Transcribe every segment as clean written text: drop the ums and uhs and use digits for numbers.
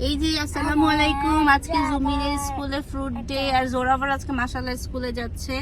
এই যে আসসালামু আলাইকুম, আজকে জুমিনের স্কুলে ফ্রুট ডে আর জোরাবার আজকে মাশাআল্লাহ স্কুলে যাচ্ছে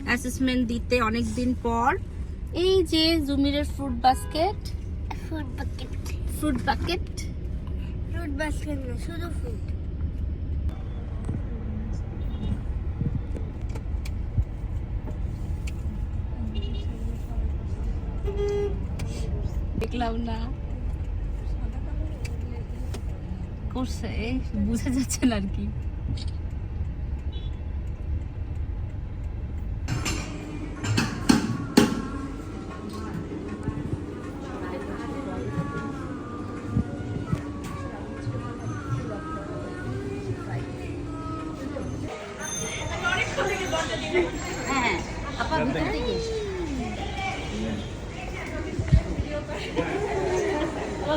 অ্যাসেসমেন্ট দিতে অনেক দিন পর। এই যে জুমিরের ফ্রুট বাস্কেট না শুধু ফ্রুট। দেখলাম না করছে, বুঝা যাচ্ছে না আর কি। হ্যাঁ আপা ভিতরে থেকে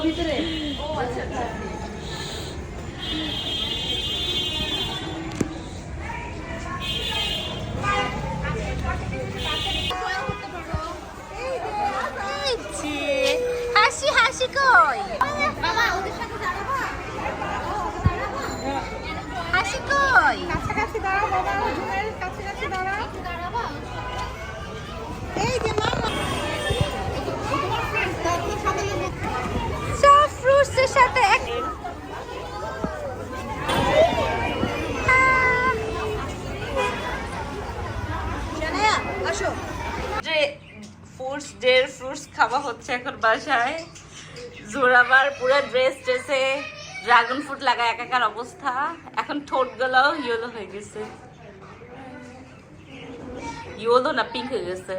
ভিতরে। ও আচ্ছা আচ্ছা। হাসি হাসি কই বাবা, ওদের সাথে দাঁড়াবা, হাসি কই কাছাকাছি দাঁড়াও বাবা, ঝুমের কাছাকাছি দাঁড়াও। এই যে মামা সব ফ্রুটসের সাথে এক আসো। যে ফ্রুটস খাওয়া হচ্ছে এখন বাসায়। জোরাবার পুরো ড্রেসে ড্রাগন ফ্রুট লাগা একাকার অবস্থা। এখন ঠোঁট গুলো ইয়েলো হয়ে গেছে, ইয়েলো না পিঙ্ক হয়ে গেছে।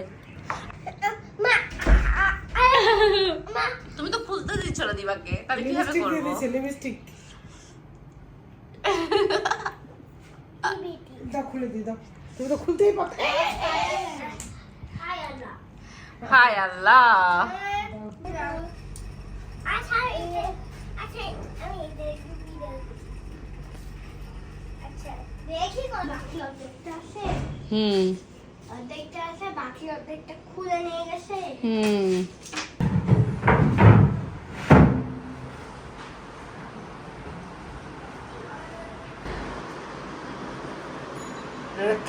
তুমি তো খুলতে দিচ্ছ না দিবাকে, তাহলে কিভাবে করবো? লিপস্টিক দাও, খুলে দি দাও। তুমি তো খুলতেই পারো। হায় আল্লাহ, অর্ধেকটা আছে, বাকি অর্ধেকটা খুলে নিয়ে গেছে।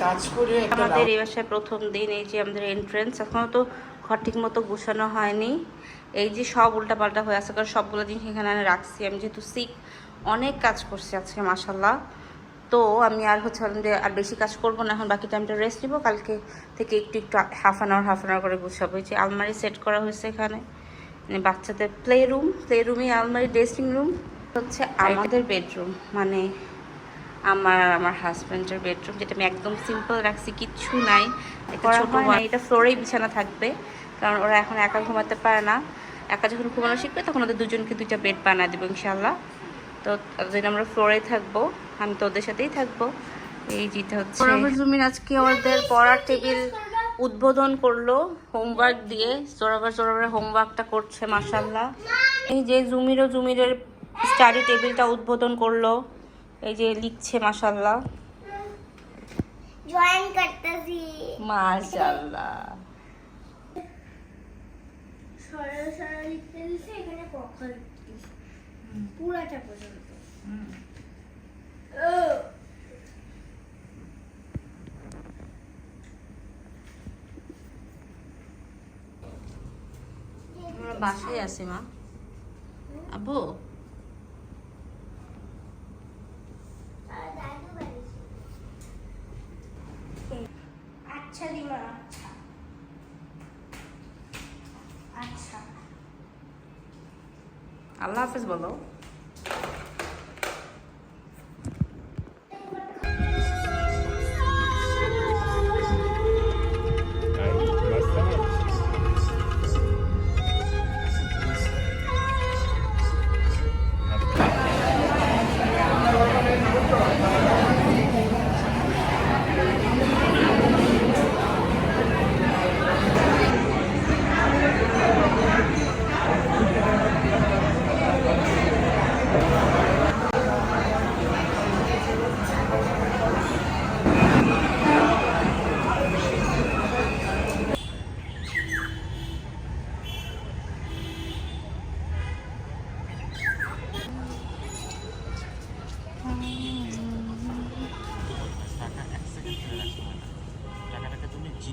কাজ করে আমাদের এই বাসায় প্রথম দিন। এই যে আমাদের এন্ট্রেন্স, এখনো তো ঘর ঠিক মতো গুছানো হয়নি। এই যে সব উল্টাপাল্টা হয়ে আছে, কারণ সবগুলো জিনিস এখানে আমি রাখছি। আমি যেহেতু সিক, অনেক কাজ করছি আজকে মাশাল্লাহ। তো আমি আর ভাবলাম যে আর বেশি কাজ করবো না, এখন বাকি টাইমটা রেস্ট নিবো। কালকে থেকে একটু একটু হাফ অ্যান আওয়ার করে গুছাবো। এই যে আলমারি সেট করা হয়েছে এখানে, মানে বাচ্চাদের প্লে রুমে আলমারি, ড্রেসিং রুম হচ্ছে আমাদের বেডরুম, মানে আমার হাজব্যান্ডের বেডরুম, যেটা আমি একদম সিম্পল রাখছি, কিচ্ছু নাই। এটা ফ্লোরেই বিছানা থাকবে, কারণ ওরা এখন একা ঘুমাতে পারে না। একা যখন ঘুমানো শিখবে তখন ওদের দুজনকে দুইটা বেড বানিয়ে দেবো ইনশাল্লাহ। তো ততদিন আমরা ফ্লোরে থাকবো, আমি তো ওদের সাথেই থাকবো। এই যেটা হচ্ছে জুমিন আজকে ওদের পড়ার টেবিল উদ্বোধন করলো হোমওয়ার্ক দিয়ে। জোরাবার হোমওয়ার্কটা করছে মাশাল্লাহ। এই যে জুমিরের স্টাডি টেবিলটা উদ্বোধন করলো, এই যে লিখছে মাশাআল্লাহ, জয়েন করতেছি মাশাআল্লাহ। সরল সরল লিখতে দিছে, এখানে কখন পুরাটা পর্যন্ত। আমরা বাসায় আছি মা। আব্বু আচ্ছা দিমা, আচ্ছা আল্লাহ হাফেজ বলো।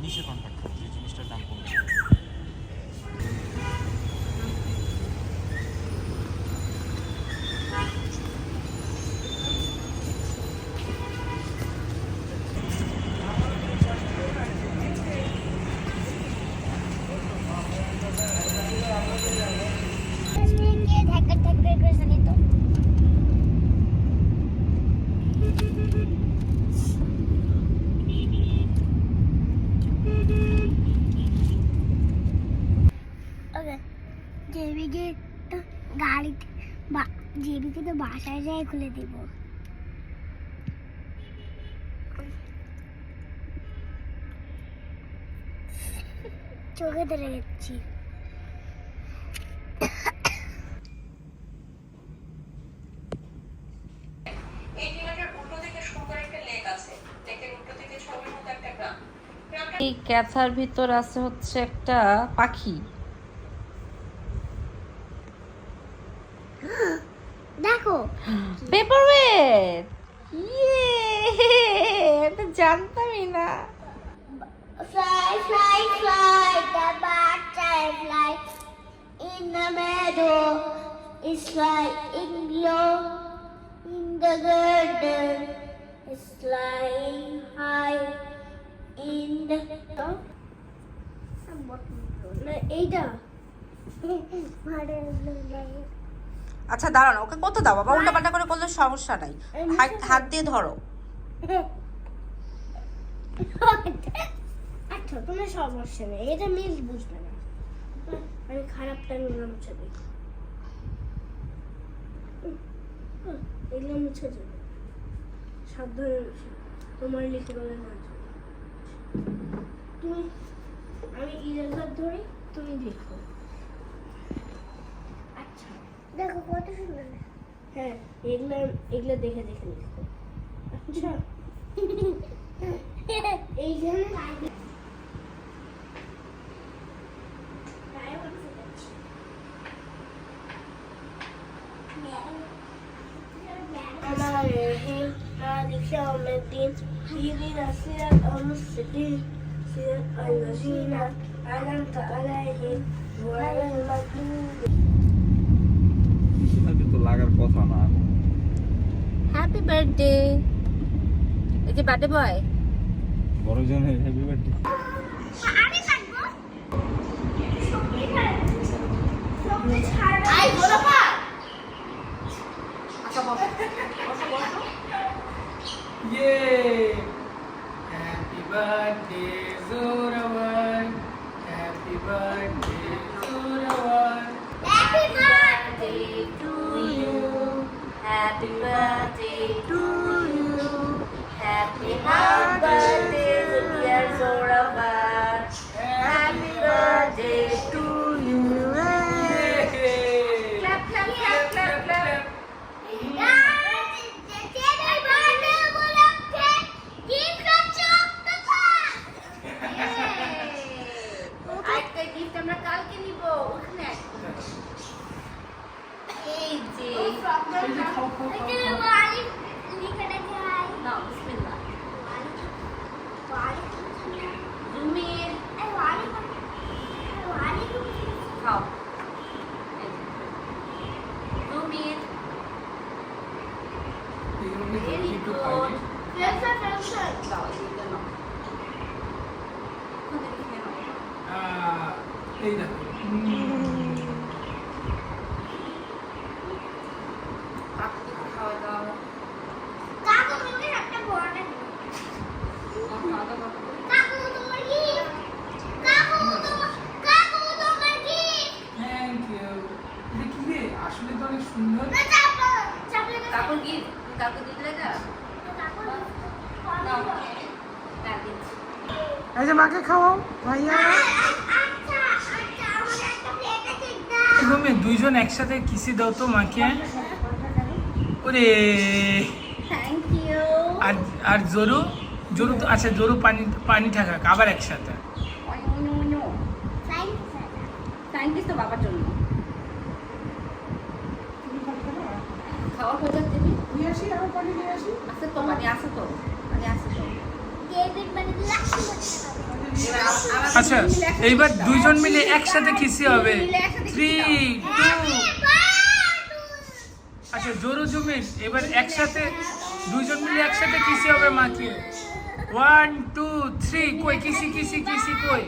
জিনিসে কনভার্ট করো, যে জিনিসটার দাম কমবে। কে ধাক্কা ধাক্কা করে জানি তো ওকে জেবিকে তো গাড়িতে জেবিকে তো বাসায় যায় খুলে দিব চোখে ধরে যাচ্ছি এই ক্যাথার ভিতর আছে হচ্ছে একটা পাখি। দেখো পেপারওয়েট, ইয়ে, এটা জানতামই না। fly fly fly the butterfly in the meadow is flying low in the garden is flying high in the এইটা আচ্ছা দাঁড়ানো, ওকে কত দাও বাবা, উল্টাপাল্টা করে করলে সমস্যা নাই, হাত দিয়ে ধরো। আচ্ছা কোনো সমস্যা নেই, এটা মিস বুঝবে না, আমি খারাপটা নিয়ে মুছে দিই, এগুলো মুছে দেবে সাবধানে মুছে, তোমার লিখে বলে না তুমি, আমি ইরেজার ধরি তুমি দেখো। আচ্ছা দেখো কত সুন্দর, হ্যাঁ এগুলো এগুলো দেখে দেখে লিখো। আচ্ছা এইখানে الدين سيدنا سيرة المسجدين سيرة الذين أنعمت عليهم غير المغضوب সেটা তো লাগার কথা না। Happy birthday. এই যে বার্থডে বয়, বড় জনের হ্যাপি বার্থডে। আমি থাকবো আই গোলাপা। আচ্ছা বসো বসো বসো। Yay! Happy birthday, Zorawan. Happy birthday, Zorawan. Happy birthday to you, happy birthday to you, happy birthday dear Zorawan, happy birthday to you. Yay! Clap clap clap clap clap. আজকে gift আমরা কালকে নিব, ওখানে এই যে না বিসমিল্লাহ জুমির খাও, জুমির ভেরি গুড। দাও এইটা নাও, ওখান থেকে খেয়ে নাও। এই দেখো। কাকুকে খাওয়া দাও। খাওয়া দাও Thank you. এটা কি রে? আসলে তো অনেক সুন্দর। কাকুর গিফট, কাকু দিলে না দাও, দাও দিচ্ছি। এই যে মাকে খাওয়াও ভাইয়া। তুমি দুইজন একসাথে কিসি দাও তো মাকে। ওরে থ্যাংক ইউ। আর আর জরু জরু তো আচ্ছা, জরু পানি পানি থাকাক আবার একসাথে। থ্যাংক ইউ তো বাবার জন্য। খাওয়ার হয়ে যাচ্ছে নিয়ে আসি, আরো পানি নিয়ে আসি। আছে তো, পানি আছে তো, পানি আছে তো। ডেভিড মানে লাকি আচ্ছা এইবার দুইজন মিলে একসাথে কিসি হবে 3 2 আচ্ছা জোরু জুমিন এবার একসাথে দুইজন মিলে একসাথে কিসি হবে মাকে 1 2 3 কই কিসি কিসি কিসি কই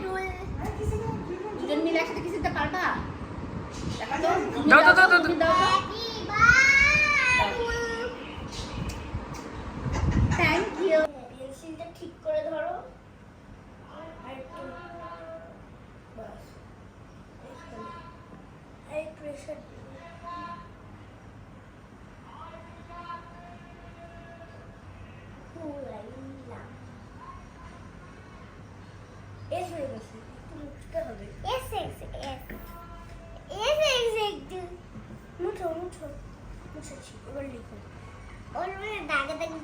দুজন মিলে একসাথে কিছু দিতে পারবা? দাও দাও দাও দাও থ্যাংক ইউ। পেন্সিলটা ঠিক করে ধরো আর একটু বাস এই প্রেসার এস হয়ে গেছে একটু মুছতে হবে মুছো মুছো মুছেছি এবার লিখো দাগাদাগি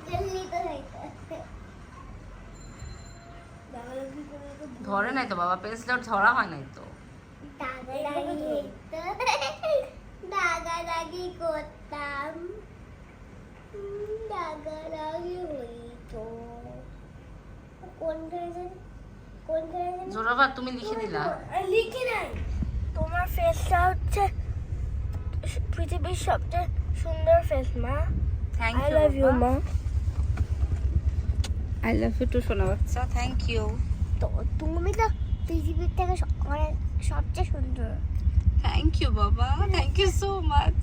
করে তো ধরে নাই তো বাবা, পেন্সিল আর ধরা হয় নাই তো। দাগাদাগি করতাম দাগাদাগি হইতো কোনখানে জানি জোরাবা তুমি লিখে দিলা। আর লিখি নাই তোমার ফেসটা হচ্ছে পৃথিবীর সবচেয়ে সুন্দর ফেস মা thank I you love you মা আই লাভ ইউ টু সোনা বাচ্চা, থ্যাংক ইউ। তো তুমি তো পৃথিবীর থেকে সবচেয়ে সুন্দর থ্যাংক ইউ বাবা, থ্যাংক ইউ সো মাচ।